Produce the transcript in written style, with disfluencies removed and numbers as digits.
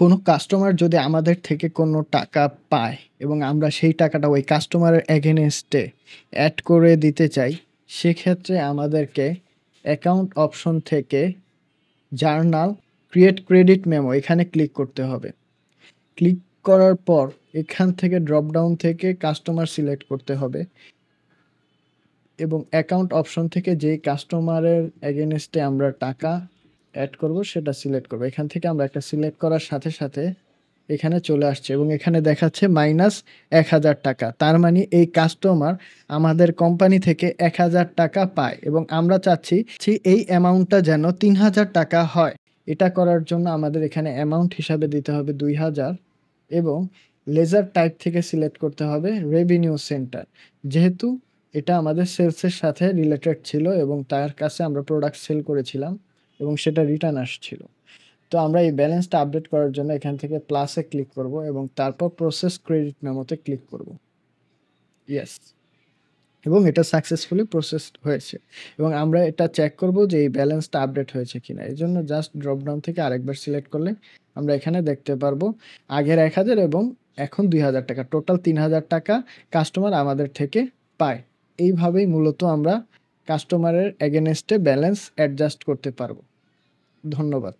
কোনো কাস্টমার যদি আমাদের থেকে কোনো টাকা পায় এবং আমরা সেই টাকাটা ওই কাস্টমারের এগেইনস্টে এড করে দিতে চাই, সেক্ষেত্রে আমাদেরকে অ্যাকাউন্ট অপশন থেকে জার্নাল ক্রিয়েট ক্রেডিট মেমো এখানে ক্লিক করতে হবে। ক্লিক করার পর এখান থেকে ড্রপ ডাউন থেকে কাস্টমার সিলেক্ট করতে হবে এবং অ্যাকাউন্ট অপশন থেকে যেই কাস্টমারের এগেইনস্টে আমরা টাকা এড করব সেটা সিলেক্ট করব। এখান থেকে আমরা একটা সিলেক্ট করার সাথে, সাথে এখানে চলে আসছে এবং এখানে দেখাচ্ছে -১,০০০ টাকা। তার মানে এই কাস্টমার আমাদের কোম্পানি থেকে ৳১,০০০ পায় এবং আমরা চাচ্ছি এই অ্যামাউন্টটা যেন ৳৩,০০০ হয়। এটা করার জন্য আমাদের এখানে অ্যামাউন্ট হিসাবে দিতে হবে ২,০০০ এবং লেজার টাইপ থেকে সিলেক্ট করতে হবে রেভিনিউ সেন্টার। যেহেতু এটা আমাদের সেলসের সাথে রিলেটেড ছিল এবং তার কাছে আমরা প্রোডাক্ট সেল করেছিলাম এবং সেটা রিটার্ন আসছিল। তো আমরা এই ব্যালেন্সটা আপডেট করার জন্য এখান থেকে প্লাসে ক্লিক করব এবং তারপর প্রসেস ক্রেডিট মেমোতে ক্লিক করব। ইয়েস, এবং এটা সাকসেসফুলি প্রসেসড হয়েছে এবং আমরা এটা চেক করব যে এই ব্যালেন্সটা আপডেট হয়েছে কিনা। এজন্য জাস্ট ড্রপ ডাউন থেকে আরেকবার সিলেক্ট করলে আমরা এখানে দেখতে পারবো আগের ১,০০০ এবং এখন ৳২,০০০, টোটাল ৳৩,০০০ কাস্টমার আমাদের থেকে পায়। এইভাবেই মূলত আমরা কাস্টমারের এগেইনস্টে ব্যালেন্স অ্যাডজাস্ট করতে পারবো। ধন্যবাদ।